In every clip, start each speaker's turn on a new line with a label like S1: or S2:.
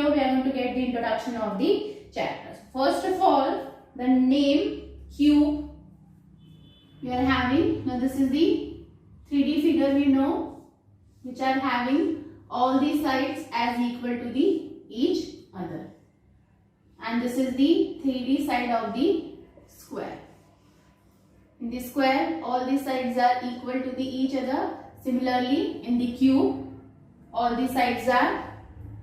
S1: video we are going to get the introduction of the chapters. First of all, the name cube we are having. Now this is the 3D figure we know, which are having all the sides as equal to the each other, and this is the 3D side of the square. In the square, all the sides are equal to the each other. Similarly, in the cube, all the sides are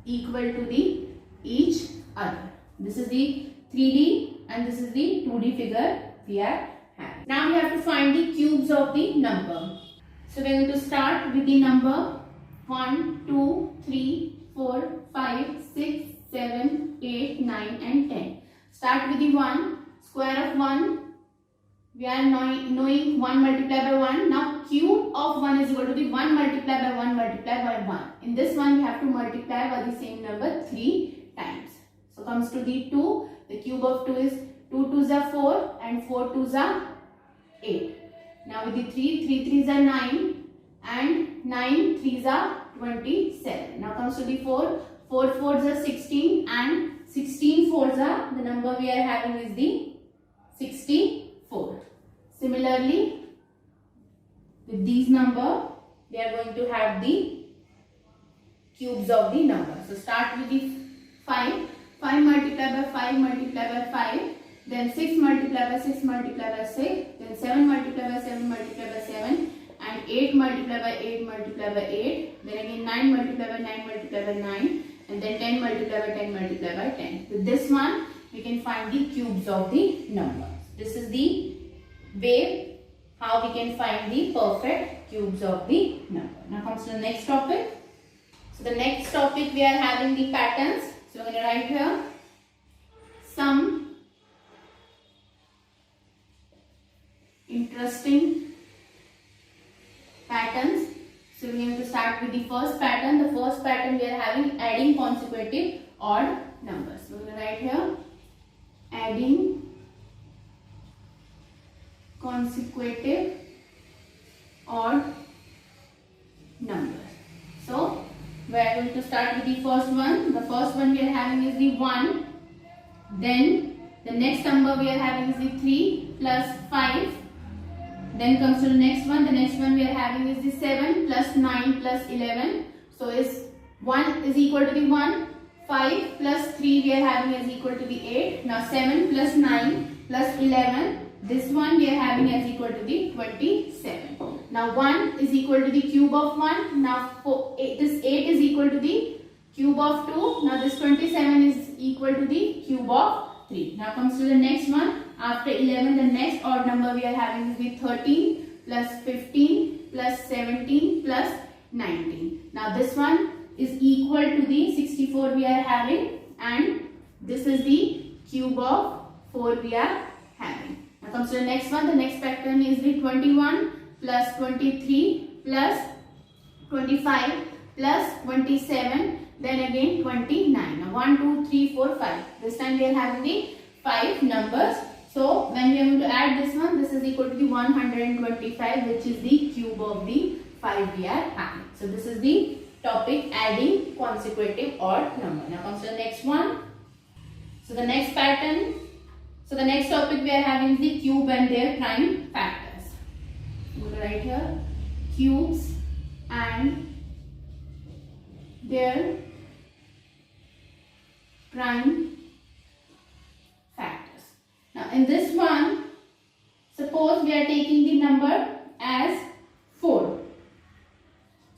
S1: equal to the each other. This is the 3D and this is the 2D figure we are having. Now we have to find the cubes of the number. So we are going to start with the number 1, 2, 3, 4, 5, 6, 7, 8, 9 and 10. Start with the 1. Square of 1. We are knowing 1 multiplied by 1. Now cube of 1 is equal to the 1 multiplied by 1 multiplied by 1. In this one we have to multiply by the same number 3 times. So comes to the 2. The cube of 2 is 2 2s are 4 and 4 2s are 8. Now with the 3 3s are 9 and 9 3s are 27. Now comes to the 4 4s are 16 and 16 4s are, the number we are having is the 64. Similarly, with these number, we are going to have the cubes of the number. So start with the 5. 5 multiplied by 5 multiplied by 5. Then 6 multiplied by 6 multiplied by 6. Then 7 multiplied by 7 multiplied by 7. And 8 multiplied by 8 multiplied by 8. Then again 9 multiplied by 9 multiplied by 9. And then 10 multiplied by 10 multiplied by 10. With this one, we can find the cubes of the number. This is the way how we can find the perfect cubes of the number. Now comes to the next topic. So the next topic we are having the patterns. So we are going to write here some interesting patterns. So we are going to start with the first pattern. The first pattern we are having adding consecutive odd numbers. So we are going to write here adding consecutive odd numbers. So we are going to start with the first one. The first one we are having is the 1. Then the next number we are having is the 3 plus 5. Then comes to the next one. The next one we are having is the 7 plus 9 plus 11. So is 1 is equal to the 1. 5 plus 3 we are having is equal to the 8. Now 7 plus 9 plus 11. This one we are having as equal to the 27. Now 1 is equal to the cube of 1. Now this 8 is equal to the cube of 2. Now this 27 is equal to the cube of 3. Now comes to the next one. After 11, the next odd number we are having is the 13 plus 15 plus 17 plus 19. Now this one is equal to the 64 we are having, and this is the cube of 4 we are having. Now comes to the next one. The next pattern is the 21 plus 23 plus 25 plus 27. Then again 29. Now 1, 2, 3, 4, 5. This time we are having the 5 numbers. So when we are going to add this one, this is equal to the 125, which is the cube of the 5 we are having. So this is the topic adding consecutive odd number. Now comes to the next one. So the next pattern. So the next topic we are having is the cube and their prime factors. I'm going to write here cubes and their prime factors. Now in this one, suppose we are taking the number as 4.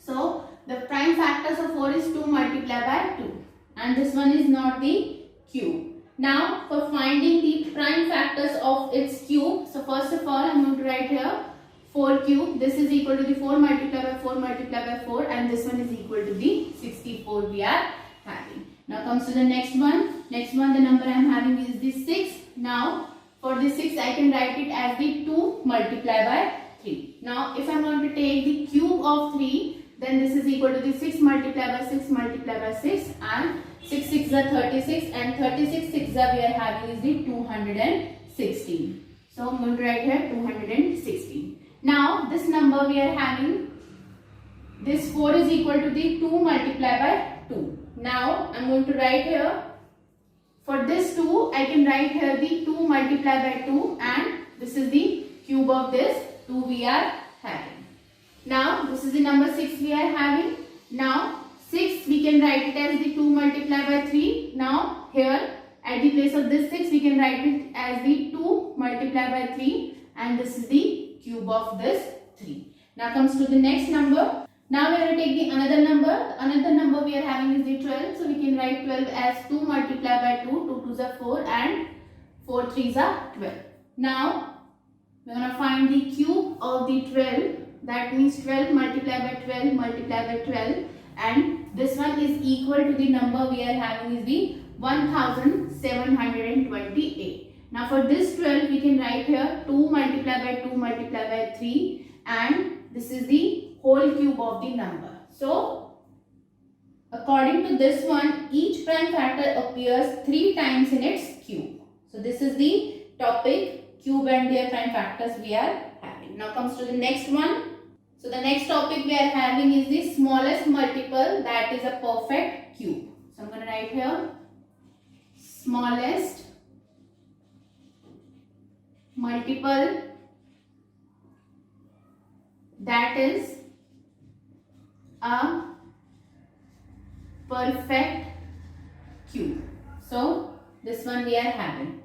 S1: So the prime factors of 4 is 2 multiplied by 2, and this one is not the cube. Now for finding the prime factors of its cube, so first of all I am going to write here 4 cube. This is equal to the 4 multiplied by 4 multiplied by 4, and this one is equal to the 64 we are having. Now comes to the next one. Next one, the number I am having is the 6. Now for the 6 I can write it as the 2 multiplied by 3. Now if I am going to take the cube of 3, then this is equal to the 6 multiplied by 6 multiplied by 6, and 6 6 are 36, and 36 6 we are having is the 216. So I am going to write here 216. Now this number we are having, this 4 is equal to the 2 multiplied by 2. Now I'm going to write here, for this 2 I can write here the 2 multiplied by 2, and this is the cube of this 2 we are having. Now this is the number 6 we are having. Now 6 we can write it as the 2 multiplied by 3. Now here at the place of this 6 we can write it as the 2 multiplied by 3, and this is the cube of this 3. Now comes to the next number. Now we are going to take the another number. The another number we are having is the 12. So we can write 12 as 2 multiplied by 2. 2 2s are 4 and 4 3s are 12. Now we are going to find the cube of the 12. That means 12 multiplied by 12 multiplied by 12. And this one is equal to the number we are having is the 1728. Now for this 12 we can write here 2 multiplied by 2 multiplied by 3, and this is the whole cube of the number. So according to this one, each prime factor appears 3 times in its cube. So this is the topic, cube and their prime factors we are having. Now comes to the next one. So the next topic we are having is the smallest multiple, that is a perfect cube. So I'm going to write here smallest multiple, that is a perfect cube. So this one we are having.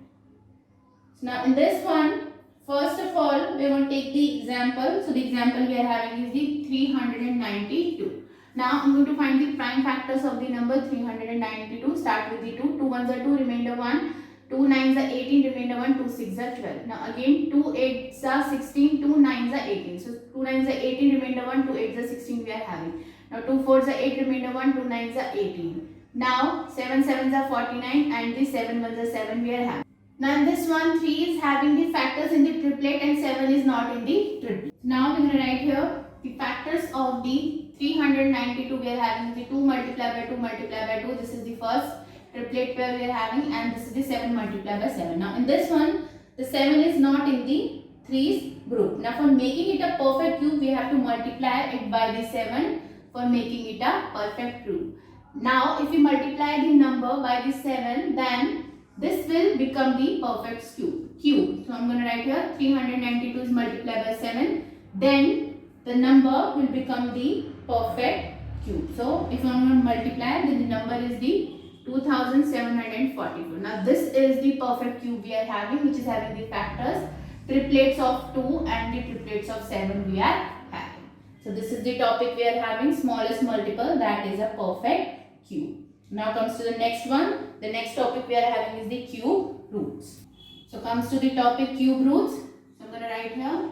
S1: So now in this one, first of all we are going to take the example. So the example we are having is the 392. Now I'm going to find the prime factors of the number 392. Start with the 2. 2 1s are 2, remainder 1. 2 9s are 18, remainder 1. 2 6s are 12. Now again 2 8s are 16, 2 9s are 18. So 2 9s are 18, remainder 1. 2 8s are 16 we are having. Now 2 4s are 8, remainder 1. 2 9s are 18. Now 7 7s are 49, and the 7 1s are 7 we are having. Now in this one, 3 is having the factors in the triplet and 7 is not in the triplet. Now we are going to write here the factors of the 392 we are having the 2 multiplied by 2 multiplied by 2. This is the first triplet pair we are having, and this is the 7 multiplied by 7. Now in this one, the 7 is not in the 3's group. Now for making it a perfect cube, we have to multiply it by the 7 for making it a perfect cube. Now if we multiply the number by the 7, then this will become the perfect cube. So I'm going to write here 392 is multiplied by 7. Then the number will become the perfect cube. So if I'm going to multiply, then the number is the 2744. Now this is the perfect cube we are having, which is having the factors triplets of 2 and the triplets of 7 we are having. So this is the topic we are having, smallest multiple, that is a perfect cube. Now comes to the next one. The next topic we are having is the cube roots. So comes to the topic cube roots. So I'm going to write here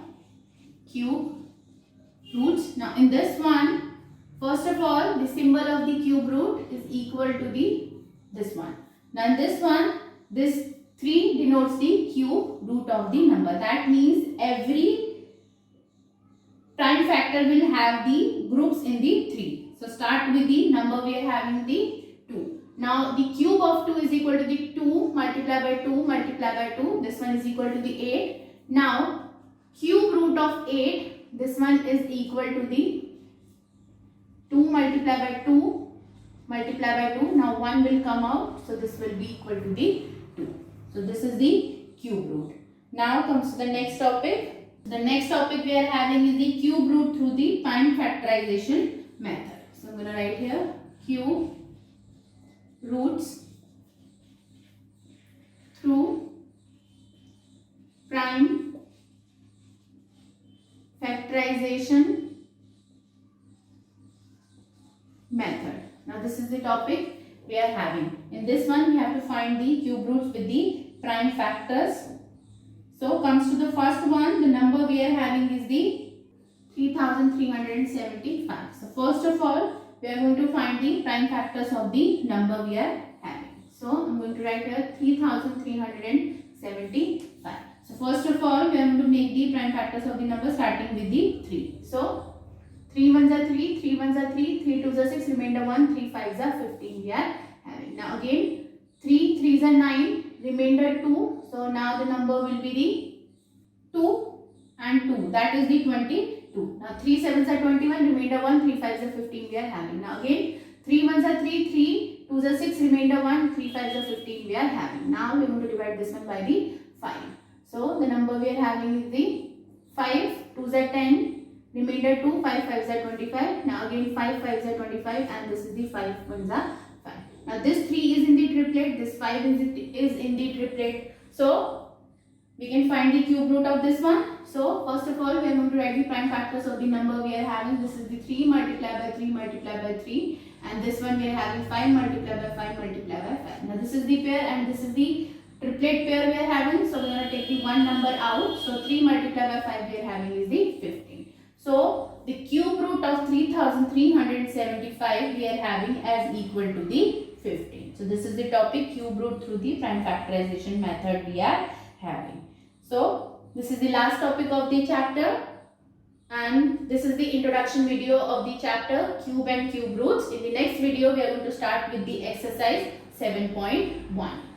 S1: cube roots. Now in this one, first of all, the symbol of the cube root is equal to this one. Now in this one, this 3 denotes the cube root of the number. That means every prime factor will have the groups in the 3. So start with the number we are having the 2. Now the cube of 2 is equal to the 2 multiplied by 2 multiplied by 2. This one is equal to the 8. Now cube root of 8, this one is equal to the 2 multiplied by 2 multiplied by 2. Now 1 will come out. So this will be equal to the 2. So this is the cube root. Now comes to the next topic. The next topic we are having is the cube root through the prime factorization method. So I'm going to write here cube roots through prime factorization method. Now this is the topic we are having. In this one, we have to find the cube roots with the prime factors. So comes to the first one, the number we are having is the 3375. So first of all, we are going to find the prime factors of the number we are having. So I'm going to write here 3375. So first of all, we are going to make the prime factors of the number starting with the 3. So 3 1s are 3, 3 1s are 3, 3 2s are 6, remainder 1, 3 5s are 15 we are having. Now again 3 3s are 9, remainder 2. So now the number will be the 2 and 2, that is the 22. Now 3 7s are 21, remainder 1, 3 5s are 15 we are having. Now again 3 ones are 3, 3 2s are 6, remainder 1, 3 5s are 15 we are having. Now we are going to divide this one by the 5. So the number we are having is the 5, 2s are 10, remainder 2, 5 5s are 25. Now again 5 5s are 25 and this is the 5 ones are 5. Now this 3 is in the triplet, this 5 is in the triplet. So we can find the cube root of this one. So first of all we are going to write the prime factors of the number we are having. This is the 3 multiplied by 3 multiplied by 3 and this one we are having 5 multiplied by 5 multiplied by 5. Now this is the pair and this is the triplet pair we are having. So we are going to take the one number out. So 3 multiplied by 5 we are having is the 15. So the cube root of 3375 we are having as equal to the 15. So this is the topic, cube root through the prime factorization method we are having. So this is the last topic of the chapter and this is the introduction video of the chapter cube and cube roots. In the next video we are going to start with the exercise 7.1.